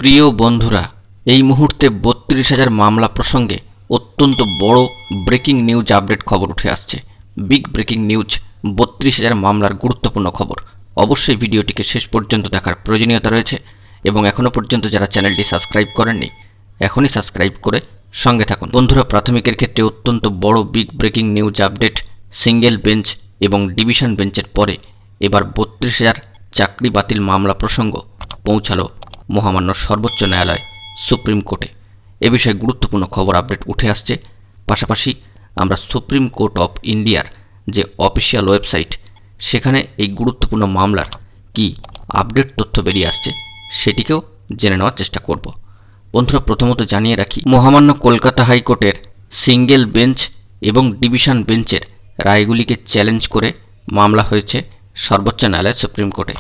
প্রিয় বন্ধুরা, এই মুহূর্তে ৩২,০০০ মামলা প্রসঙ্গে অত্যন্ত বড় ব্রেকিং নিউজ আপডেট খবর উঠে আসছে। বিগ ব্রেকিং নিউজ, ৩২,০০০ মামলার গুরুত্বপূর্ণ খবর। অবশ্যই ভিডিওটিকে শেষ পর্যন্ত দেখার প্রয়োজনীয়তা রয়েছে এবং এখনও পর্যন্ত যারা চ্যানেলটি সাবস্ক্রাইব করেননি এখনই সাবস্ক্রাইব করে সঙ্গে থাকুন। বন্ধুরা, প্রাথমিকের ক্ষেত্রে অত্যন্ত বড় big breaking news update. Single bench এবং ডিভিশন বেঞ্চের পরে এবার ৩২,০০০ চাকরি বাতিল মামলা প্রসঙ্গ পৌঁছালো মহামান্য সর্বোচ্চ ন্যায়ালয় সুপ্রিম কোর্টে। এ বিষয়ে গুরুত্বপূর্ণ খবর আপডেট উঠে আসছে। পাশাপাশি আমরা সুপ্রিম কোর্ট অফ ইন্ডিয়ার যে অফিসিয়াল ওয়েবসাইট, সেখানে এই গুরুত্বপূর্ণ মামলার কি আপডেট তথ্য বেরিয়ে আসছে সেটিকেও জেনে নেওয়ার চেষ্টা করব। বন্ধুরা, প্রথমত জানিয়ে রাখি, মহামান্য কলকাতা হাইকোর্টের সিঙ্গেল বেঞ্চ এবং ডিভিশন বেঞ্চের রায়গুলিকে চ্যালেঞ্জ করে মামলা হয়েছে সর্বোচ্চ ন্যায়ালয় সুপ্রিম কোর্টে।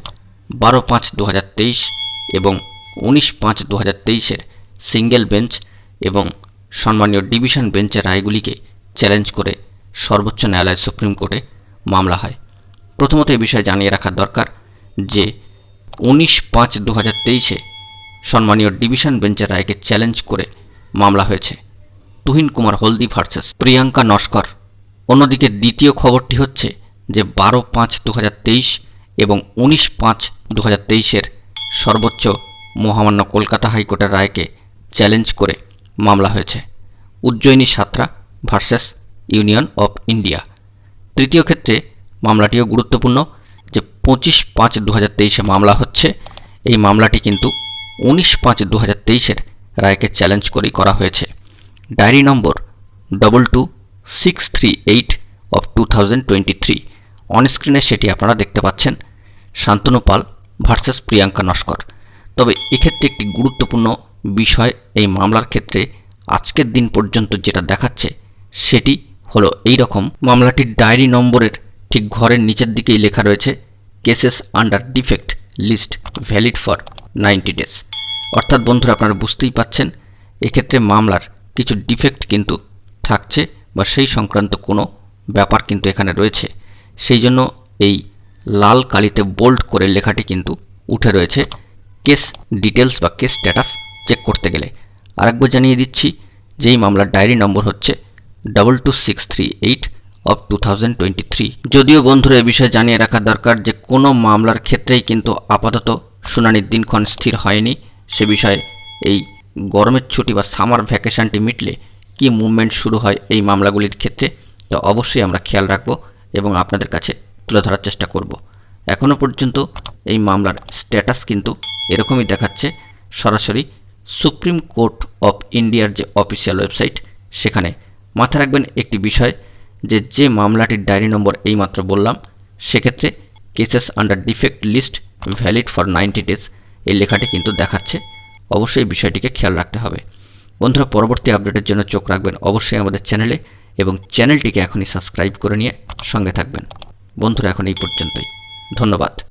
12/5/2023 এবং 19/5/2023 সিঙ্গেল বেঞ্চ এবং সম্মানীয় ডিভিশন বেঞ্চের রায়গুলিকে চ্যালেঞ্জ করে সর্বোচ্চ ন্যায়ালয় সুপ্রিম কোর্টে মামলা হয়। প্রথমত এ বিষয়ে জানিয়ে রাখা দরকার যে 19/5/2023 সম্মানীয় ডিভিশন বেঞ্চের রায়কে চ্যালেঞ্জ করে মামলা হয়েছে তুহিন কুমার হলদি ভার্সেস প্রিয়াঙ্কা নস্কর। অন্যদিকে দ্বিতীয় খবরটি হচ্ছে যে 12/5/2023 এবং 19/5/2023 সর্বোচ্চ মহামান্য কলকাতা হাইকোর্টের রায়কে চ্যালেঞ্জ করে মামলা হয়েছে Ujjayini Santra versus Union of India. তৃতীয় ক্ষেত্রে মামলাটিও গুরুত্বপূর্ণ যে 25/5/2023 মামলা হচ্ছে। এই মামলাটি কিন্তু 19/5/2023 রায়কে চ্যালেঞ্জ করেই করা হয়েছে। Diary number 22638 of 2023। অনস্ক্রিনে সেটি আপনারা দেখতে পাচ্ছেন, শান্তনু পাল ভার্সেস প্রিয়াঙ্কা নস্কর। তবে এক্ষেত্রে একটি গুরুত্বপূর্ণ বিষয় এই মামলার ক্ষেত্রে আজকের দিন পর্যন্ত যেটা দেখাচ্ছে সেটি হলো এই রকম। মামলাটির ডায়েরি নম্বরের ঠিক ঘরের নিচের দিকেই লেখা রয়েছে cases under defect list valid for 90 days. অর্থাৎ বন্ধুরা, আপনারা বুঝতেই পাচ্ছেন এক্ষেত্রে মামলার কিছু ডিফেক্ট কিন্তু থাকছে বা সেই সংক্রান্ত কোনো ব্যাপার কিন্তু এখানে রয়েছে। সেই জন্য এই লাল কালিতে বোল্ড করে লেখাটি কিন্তু উঠে রয়েছে কেস ডিটেলস বা কেস স্ট্যাটাস চেক করতে গেলে। আরেকবার জানিয়ে দিচ্ছি যে এই মামলার ডায়েরি নম্বর হচ্ছে 22638 অফ 2023। যদিও বন্ধুরা, এ বিষয়ে জানিয়ে রাখা দরকার যে কোনো মামলার ক্ষেত্রেই কিন্তু আপাতত শুনানির দিনক্ষণ স্থির হয়নি। সে বিষয়ে এই গরমের ছুটি বা সামার ভ্যাকেশনটি মিটলে কি মুভমেন্ট শুরু হয় এই মামলাগুলির ক্ষেত্রে, তো অবশ্যই আমরা খেয়াল রাখব এবং আপনাদের কাছে তুলে ধরার চেষ্টা করব। এখনও পর্যন্ত এই মামলার স্ট্যাটাস কিন্তু এরকমই দেখাচ্ছে। সরাসরি সুপ্রিম কোর্ট অফ ইন্ডিয়ার যে অফিসিয়াল ওয়েবসাইট, সেখানে মাথায় রাখবেন একটি বিষয় যে মামলাটির ডায়েরি নম্বর এইমাত্র বললাম, সেক্ষেত্রে cases under defect list valid for 90 days এই লেখাটি কিন্তু দেখাচ্ছে। অবশ্যই বিষয়টিকে খেয়াল রাখতে হবে। বন্ধুরা, পরবর্তী আপডেটের জন্য চোখ রাখবেন অবশ্যই আমাদের চ্যানেলে এবং চ্যানেলটিকে এখনই সাবস্ক্রাইব করে নিয়ে সঙ্গে থাকবেন। বন্ধুরা, এখন এই পর্যন্তই। ধন্যবাদ।